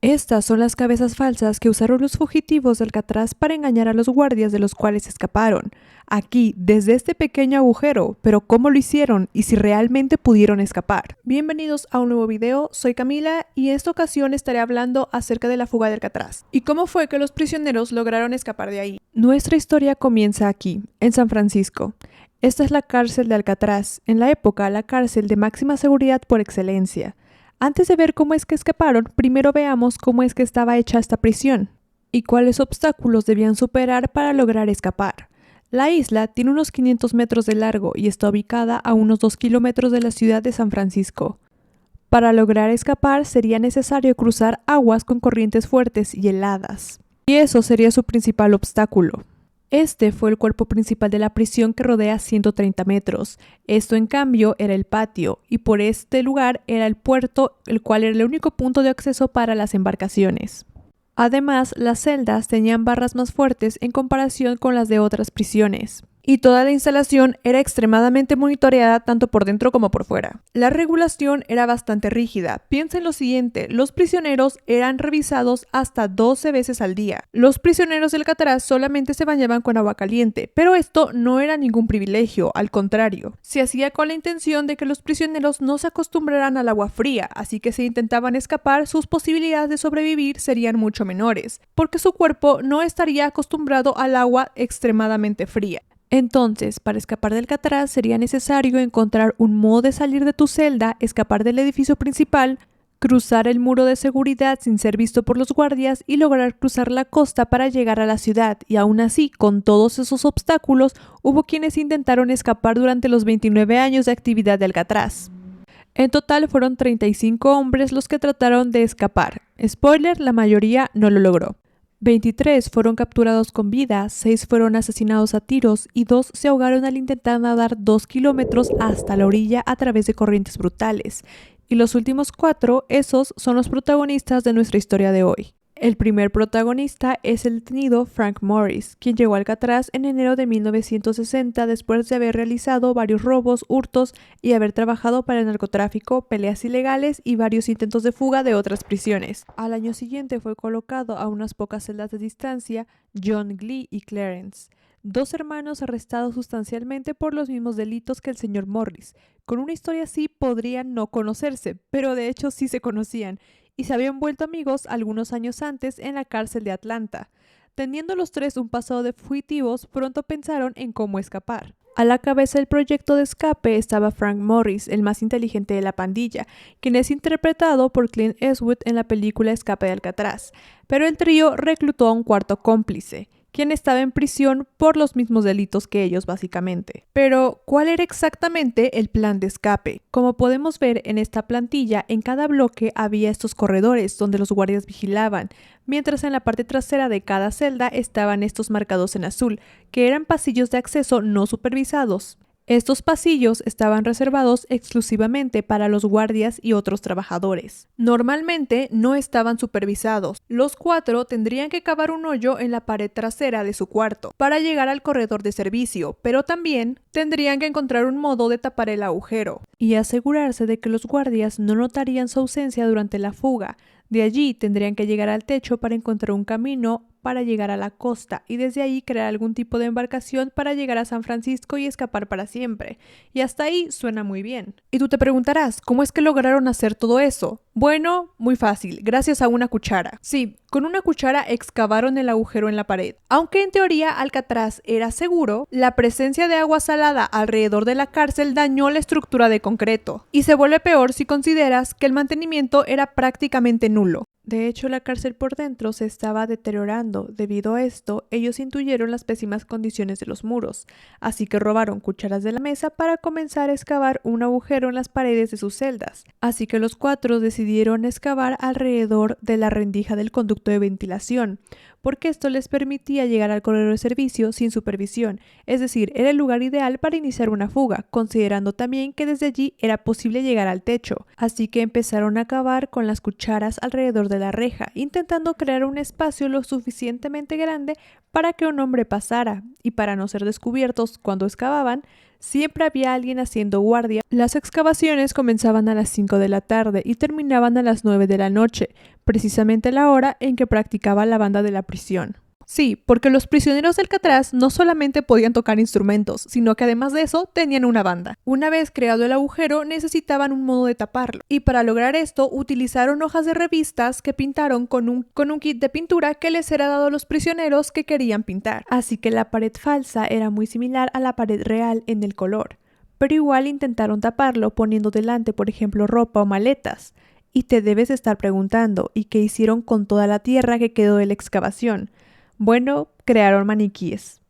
Estas son las cabezas falsas que usaron los fugitivos de Alcatraz para engañar a los guardias de los cuales escaparon. Aquí, desde este pequeño agujero, pero ¿cómo lo hicieron y si realmente pudieron escapar? Bienvenidos a un nuevo video, soy Camila y en esta ocasión estaré hablando acerca de la fuga de Alcatraz y cómo fue que los prisioneros lograron escapar de ahí. Nuestra historia comienza aquí, en San Francisco. Esta es la cárcel de Alcatraz, en la época la cárcel de máxima seguridad por excelencia. Antes de ver cómo es que escaparon, primero veamos cómo es que estaba hecha esta prisión y cuáles obstáculos debían superar para lograr escapar. La isla tiene unos 500 metros de largo y está ubicada a unos 2 kilómetros de la ciudad de San Francisco. Para lograr escapar sería necesario cruzar aguas con corrientes fuertes y heladas, y eso sería su principal obstáculo. Este fue el cuerpo principal de la prisión que rodea 130 metros. Esto, en cambio, era el patio, y por este lugar era el puerto, el cual era el único punto de acceso para las embarcaciones. Además, las celdas tenían barras más fuertes en comparación con las de otras prisiones. Y toda la instalación era extremadamente monitoreada tanto por dentro como por fuera. La regulación era bastante rígida. Piensa en lo siguiente, los prisioneros eran revisados hasta 12 veces al día. Los prisioneros de Alcatraz solamente se bañaban con agua caliente, pero esto no era ningún privilegio, al contrario. Se hacía con la intención de que los prisioneros no se acostumbraran al agua fría, así que si intentaban escapar, sus posibilidades de sobrevivir serían mucho menores, porque su cuerpo no estaría acostumbrado al agua extremadamente fría. Entonces, para escapar de Alcatraz sería necesario encontrar un modo de salir de tu celda, escapar del edificio principal, cruzar el muro de seguridad sin ser visto por los guardias y lograr cruzar la costa para llegar a la ciudad. Y aún así, con todos esos obstáculos, hubo quienes intentaron escapar durante los 29 años de actividad de Alcatraz. En total fueron 35 hombres los que trataron de escapar. Spoiler, la mayoría no lo logró. 23 fueron capturados con vida, 6 fueron asesinados a tiros y 2 se ahogaron al intentar nadar 2 kilómetros hasta la orilla a través de corrientes brutales. Y los últimos 4, esos son los protagonistas de nuestra historia de hoy. El primer protagonista es el detenido Frank Morris, quien llegó a Alcatraz en enero de 1960 después de haber realizado varios robos, hurtos y haber trabajado para el narcotráfico, peleas ilegales y varios intentos de fuga de otras prisiones. Al año siguiente fue colocado a unas pocas celdas de distancia John Glee y Clarence, dos hermanos arrestados sustancialmente por los mismos delitos que el señor Morris. Con una historia así podrían no conocerse, pero de hecho sí se conocían y se habían vuelto amigos algunos años antes en la cárcel de Atlanta. Teniendo los tres un pasado de fugitivos, pronto pensaron en cómo escapar. A la cabeza del proyecto de escape estaba Frank Morris, el más inteligente de la pandilla, quien es interpretado por Clint Eastwood en la película Escape de Alcatraz, pero el trío reclutó a un cuarto cómplice, quien estaba en prisión por los mismos delitos que ellos básicamente. Pero, ¿cuál era exactamente el plan de escape? Como podemos ver en esta plantilla, en cada bloque había estos corredores donde los guardias vigilaban, mientras en la parte trasera de cada celda estaban estos marcados en azul, que eran pasillos de acceso no supervisados. Estos pasillos estaban reservados exclusivamente para los guardias y otros trabajadores. Normalmente no estaban supervisados. Los 4 tendrían que cavar un hoyo en la pared trasera de su cuarto para llegar al corredor de servicio, pero también tendrían que encontrar un modo de tapar el agujero y asegurarse de que los guardias no notarían su ausencia durante la fuga. De allí tendrían que llegar al techo para encontrar un camino para llegar a la costa y desde ahí crear algún tipo de embarcación para llegar a San Francisco y escapar para siempre. Y hasta ahí suena muy bien. Y tú te preguntarás, ¿cómo es que lograron hacer todo eso? Bueno, muy fácil, gracias a una cuchara. Sí, con una cuchara excavaron el agujero en la pared. Aunque en teoría Alcatraz era seguro, la presencia de agua salada alrededor de la cárcel dañó la estructura de concreto. Y se vuelve peor si consideras que el mantenimiento era prácticamente nulo. De hecho, la cárcel por dentro se estaba deteriorando. Debido a esto, ellos intuyeron las pésimas condiciones de los muros, así que robaron cucharas de la mesa para comenzar a excavar un agujero en las paredes de sus celdas. Así que los 4 decidieron excavar alrededor de la rendija del conducto de ventilación, porque esto les permitía llegar al corredor de servicio sin supervisión, es decir, era el lugar ideal para iniciar una fuga, considerando también que desde allí era posible llegar al techo. Así que empezaron a cavar con las cucharas alrededor de la reja, intentando crear un espacio lo suficientemente grande para que un hombre pasara, y para no ser descubiertos cuando excavaban, siempre había alguien haciendo guardia. Las excavaciones comenzaban a las 5 de la tarde y terminaban a las 9 de la noche, precisamente la hora en que practicaba la banda de la prisión. Sí, porque los prisioneros de Alcatraz no solamente podían tocar instrumentos, sino que además de eso tenían una banda. Una vez creado el agujero, necesitaban un modo de taparlo, y para lograr esto utilizaron hojas de revistas que pintaron con un kit de pintura que les era dado a los prisioneros que querían pintar. Así que la pared falsa era muy similar a la pared real en el color, pero igual intentaron taparlo poniendo delante, por ejemplo, ropa o maletas. Y te debes estar preguntando, ¿y qué hicieron con toda la tierra que quedó de la excavación? Bueno, crearon maniquíes.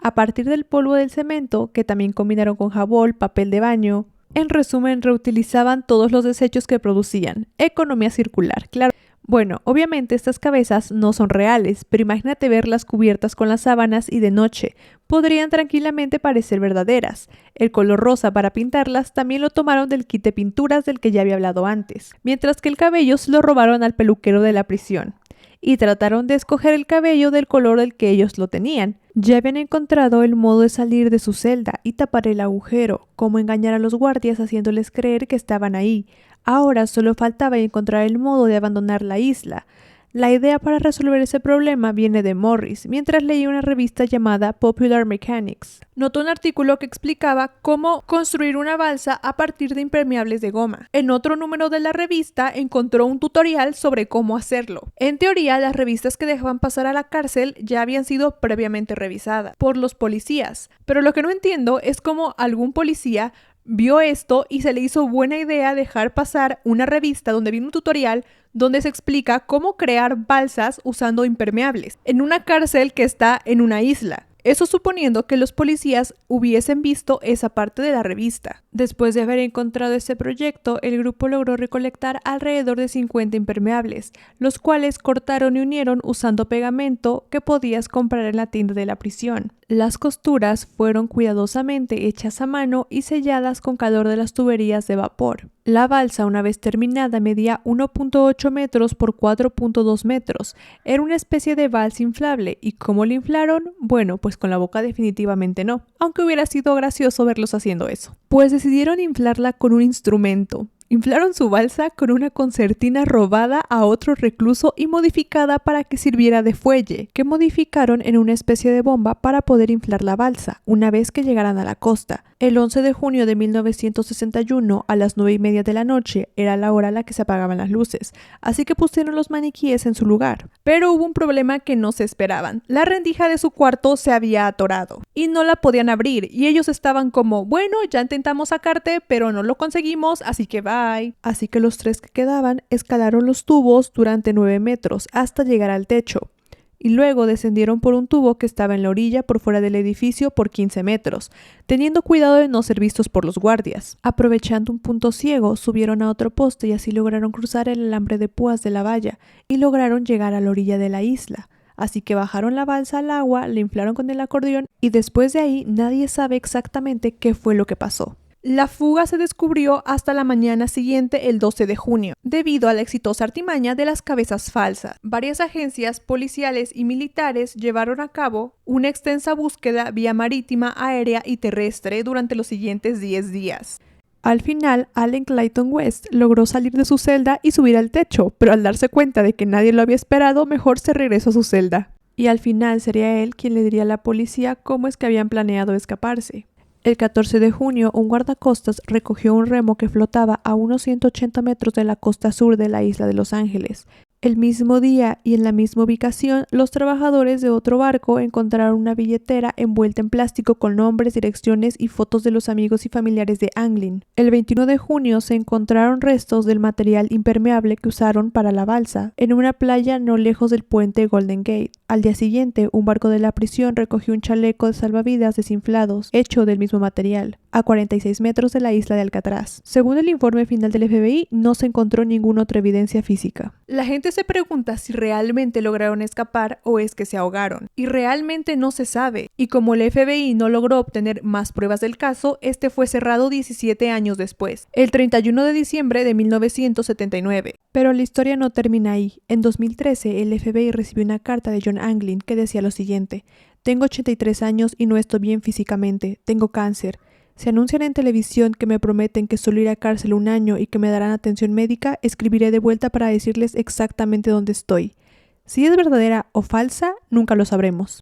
A partir del polvo del cemento, que también combinaron con jabón, papel de baño. En resumen, reutilizaban todos los desechos que producían. Economía circular, claro. Bueno, obviamente estas cabezas no son reales, pero imagínate verlas cubiertas con las sábanas y de noche. Podrían tranquilamente parecer verdaderas. El color rosa para pintarlas también lo tomaron del kit de pinturas del que ya había hablado antes, mientras que el cabello se lo robaron al peluquero de la prisión. Y trataron de escoger el cabello del color del que ellos lo tenían. Ya habían encontrado el modo de salir de su celda y tapar el agujero, cómo engañar a los guardias haciéndoles creer que estaban ahí. Ahora solo faltaba encontrar el modo de abandonar la isla. La idea para resolver ese problema viene de Morris, mientras leía una revista llamada Popular Mechanics. Notó un artículo que explicaba cómo construir una balsa a partir de impermeables de goma. En otro número de la revista encontró un tutorial sobre cómo hacerlo. En teoría, las revistas que dejaban pasar a la cárcel ya habían sido previamente revisadas por los policías, pero lo que no entiendo es cómo algún policía vio esto y se le hizo buena idea dejar pasar una revista donde viene un tutorial donde se explica cómo crear balsas usando impermeables en una cárcel que está en una isla. Eso suponiendo que los policías hubiesen visto esa parte de la revista. Después de haber encontrado ese proyecto, el grupo logró recolectar alrededor de 50 impermeables, los cuales cortaron y unieron usando pegamento que podías comprar en la tienda de la prisión. Las costuras fueron cuidadosamente hechas a mano y selladas con calor de las tuberías de vapor. La balsa, una vez terminada, medía 1.8 metros por 4.2 metros. Era una especie de balsa inflable. ¿Y cómo la inflaron? Bueno, pues con la boca definitivamente no, aunque hubiera sido gracioso verlos haciendo eso. Pues decidieron inflarla con un instrumento. Inflaron su balsa con una concertina robada a otro recluso y modificada para que sirviera de fuelle, que modificaron en una especie de bomba para poder inflar la balsa una vez que llegaran a la costa. El 11 de junio de 1961, a las 9:30 de la noche, era la hora a la que se apagaban las luces, así que pusieron los maniquíes en su lugar. Pero hubo un problema que no se esperaban. La rendija de su cuarto se había atorado y no la podían abrir, y ellos estaban como, bueno, ya intentamos sacarte, pero no lo conseguimos, así que bye. Así que los tres que quedaban escalaron los tubos durante 9 metros hasta llegar al techo. Y luego descendieron por un tubo que estaba en la orilla por fuera del edificio por 15 metros, teniendo cuidado de no ser vistos por los guardias. Aprovechando un punto ciego, subieron a otro poste y así lograron cruzar el alambre de púas de la valla y lograron llegar a la orilla de la isla. Así que bajaron la balsa al agua, la inflaron con el acordeón y después de ahí nadie sabe exactamente qué fue lo que pasó. La fuga se descubrió hasta la mañana siguiente, el 12 de junio, debido a la exitosa artimaña de las cabezas falsas. Varias agencias policiales y militares llevaron a cabo una extensa búsqueda vía marítima, aérea y terrestre durante los siguientes 10 días. Al final, Allen Clayton West logró salir de su celda y subir al techo, pero al darse cuenta de que nadie lo había esperado, mejor se regresó a su celda. Y al final sería él quien le diría a la policía cómo es que habían planeado escaparse. El 14 de junio, un guardacostas recogió un remo que flotaba a unos 180 metros de la costa sur de la isla de Los Ángeles. El mismo día y en la misma ubicación, los trabajadores de otro barco encontraron una billetera envuelta en plástico con nombres, direcciones y fotos de los amigos y familiares de Anglin. El 21 de junio se encontraron restos del material impermeable que usaron para la balsa en una playa no lejos del puente Golden Gate. Al día siguiente, un barco de la prisión recogió un chaleco de salvavidas desinflados, hecho del mismo material, a 46 metros de la isla de Alcatraz. Según el informe final del FBI, no se encontró ninguna otra evidencia física. La gente gente se pregunta si realmente lograron escapar o es que se ahogaron. Y realmente no se sabe. Y como el FBI no logró obtener más pruebas del caso, este fue cerrado 17 años después, el 31 de diciembre de 1979. Pero la historia no termina ahí. En 2013, el FBI recibió una carta de John Anglin que decía lo siguiente: tengo 83 años y no estoy bien físicamente, tengo cáncer. Si anuncian en televisión que me prometen que solo iré a cárcel un año y que me darán atención médica, escribiré de vuelta para decirles exactamente dónde estoy. Si es verdadera o falsa, nunca lo sabremos.